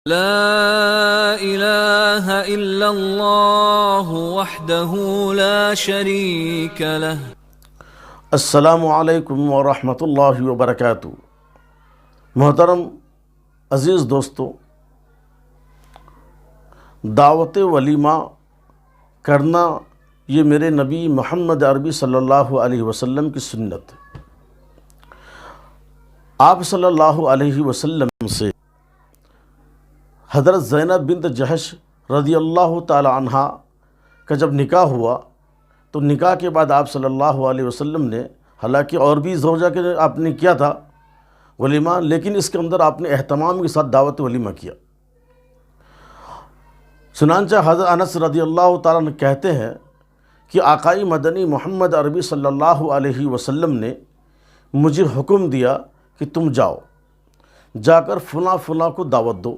لا إله إلا الله وحده لا شريك له. السلام علیکم ورحمۃ اللہ وبرکاتہ. محترم عزیز دوستو، دعوت ولیمہ کرنا یہ میرے نبی محمد عربی صلی اللہ علیہ وسلم کی سنت ہے. آپ صلی اللہ علیہ وسلم سے حضرت زینب بنت جحش رضی اللہ تعالی عنہ کا جب نکاح ہوا تو نکاح کے بعد آپ صلی اللہ علیہ وسلم نے، حالانکہ اور بھی زوجہ کے آپ نے کیا تھا ولیمہ، لیکن اس کے اندر آپ نے اہتمام کے ساتھ دعوت ولیمہ کیا. چنانچہ حضرت انس رضی اللہ تعالیٰ عنہ کہتے ہیں کہ آقائی مدنی محمد عربی صلی اللہ علیہ وسلم نے مجھے حکم دیا کہ تم جا کر فلاں فلاں کو دعوت دو،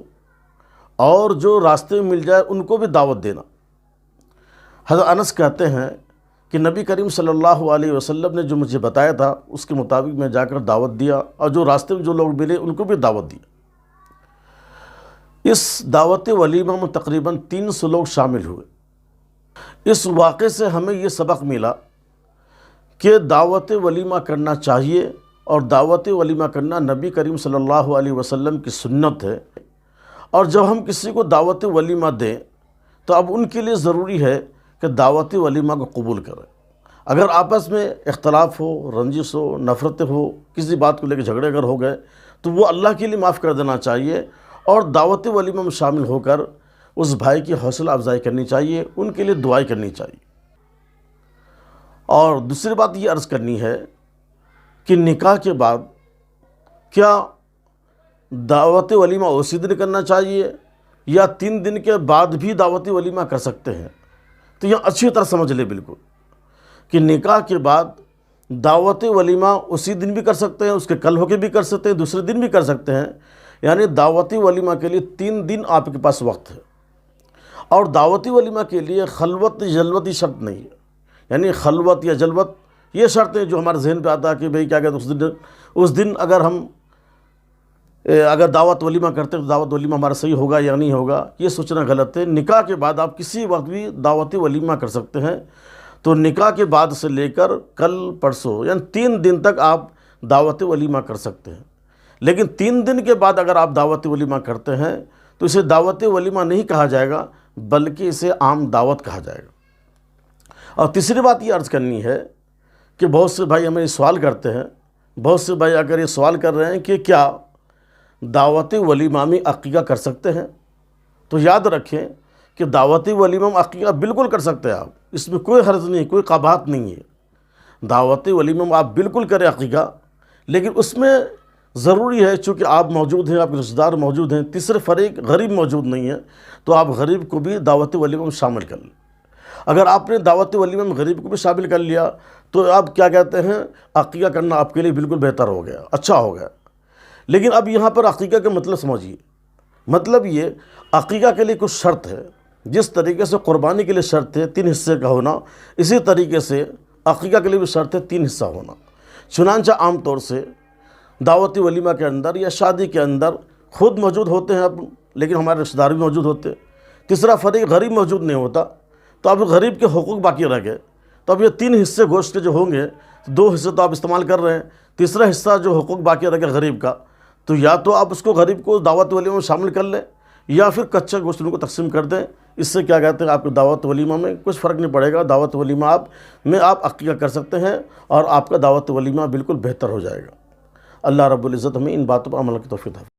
اور جو راستے میں مل جائے ان کو بھی دعوت دینا. حضرت انس کہتے ہیں کہ نبی کریم صلی اللہ علیہ وسلم نے جو مجھے بتایا تھا اس کے مطابق میں جا کر دعوت دیا، اور جو راستے میں جو لوگ ملے ان کو بھی دعوت دیا. اس دعوت ولیمہ میں تقریباً 300 لوگ شامل ہوئے. اس واقعے سے ہمیں یہ سبق ملا کہ دعوت ولیمہ کرنا چاہیے، اور دعوت ولیمہ کرنا نبی کریم صلی اللہ علیہ وسلم کی سنت ہے. اور جب ہم کسی کو دعوت ولیمہ دیں تو اب ان کے لیے ضروری ہے کہ دعوت ولیمہ کو قبول کریں. اگر آپس میں اختلاف ہو، رنجش ہو، نفرتیں ہو، کسی بات کو لے کے جھگڑے اگر ہو گئے تو وہ اللہ کے لیے معاف کر دینا چاہیے، اور دعوت ولیمہ میں شامل ہو کر اس بھائی کی حوصلہ افزائی کرنی چاہیے، ان کے لیے دعائیں کرنی چاہیے. اور دوسری بات یہ عرض کرنی ہے کہ نکاح کے بعد کیا دعوت ولیمہ اسی دن کرنا چاہیے یا 3 دن کے بعد بھی دعوت ولیمہ کر سکتے ہیں؟ تو یہ اچھی طرح سمجھ لے بالکل کہ نکاح کے بعد دعوت ولیمہ اسی دن بھی کر سکتے ہیں، اس کے کل ہو کے بھی کر سکتے ہیں، دوسرے دن بھی کر سکتے ہیں. یعنی دعوتی ولیمہ کے لیے 3 دن آپ کے پاس وقت ہے. اور دعوتی ولیمہ کے لیے خلوت جلوتی شرط نہیں ہے. یعنی خلوت یا جلوت یہ شرطیں جو ہمارے ذہن پہ آتا ہے کہ بھئی کیا کہتے ہیں اس دن اگر دعوت ولیمہ کرتے تو دعوت ولیمہ ہمارا صحیح ہوگا یا نہیں ہوگا، یہ سوچنا غلط ہے. نکاح کے بعد آپ کسی وقت بھی دعوت ولیمہ کر سکتے ہیں. تو نکاح کے بعد سے لے کر کل پرسوں یعنی 3 دن تک آپ دعوت ولیمہ کر سکتے ہیں. لیکن 3 دن کے بعد اگر آپ دعوت ولیمہ کرتے ہیں تو اسے دعوت ولیمہ نہیں کہا جائے گا، بلکہ اسے عام دعوت کہا جائے گا. اور تیسری بات یہ عرض کرنی ہے کہ بہت سے بھائی ہمیں سوال کرتے ہیں، بہت سے بھائی اگر یہ سوال کر رہے ہیں کہ کیا دعوت ولیمہ میں عقیقہ کر سکتے ہیں، تو یاد رکھیں کہ دعوت ولیمہ میں عقیقہ بالکل کر سکتے ہیں آپ. اس میں کوئی حرج نہیں، کوئی قباحت نہیں ہے. دعوت ولیمہ میں آپ بالکل کریں عقیقہ، لیکن اس میں ضروری ہے چونکہ آپ موجود ہیں، آپ کے رشتہ دار موجود ہیں، تیسرے فریق غریب موجود نہیں ہے، تو آپ غریب کو بھی دعوت ولیمہ میں شامل کر لیں. اگر آپ نے دعوت ولیمہ میں غریب کو بھی شامل کر لیا تو آپ کیا کہتے ہیں عقیقہ کرنا آپ کے لیے بالکل بہتر ہو گیا، اچھا ہو گیا. لیکن اب یہاں پر عقیقہ کا مطلب سمجھیے. مطلب یہ عقیقہ کے لیے کچھ شرط ہے. جس طریقے سے قربانی کے لیے شرط ہے 3 حصے کا ہونا، اسی طریقے سے عقیقہ کے لیے بھی شرط ہے 3 حصہ ہونا. چنانچہ عام طور سے دعوتی ولیمہ کے اندر یا شادی کے اندر خود موجود ہوتے ہیں لیکن ہمارے رشتہ دار بھی موجود ہوتے ہیں، تیسرا فریق غریب موجود نہیں ہوتا، تو اب غریب کے حقوق باقی رہ گئے. تو اب یہ 3 حصے گوشت کے جو ہوں گے، 2 حصے تو آپ استعمال کر رہے ہیں، تیسرا حصہ جو حقوق باقی رہ گیا غریب کا، تو یا تو آپ اس کو غریب کو دعوت ولیمہ میں شامل کر لیں یا پھر کچا گوشت ان کو تقسیم کر دیں. اس سے کیا کہتے ہیں آپ کو دعوت ولیمہ میں کچھ فرق نہیں پڑے گا. دعوت ولیمہ آپ عقیقہ کر سکتے ہیں اور آپ کا دعوت ولیمہ بالکل بہتر ہو جائے گا. اللہ رب العزت ہمیں ان باتوں پر عمل کی توفیق دے.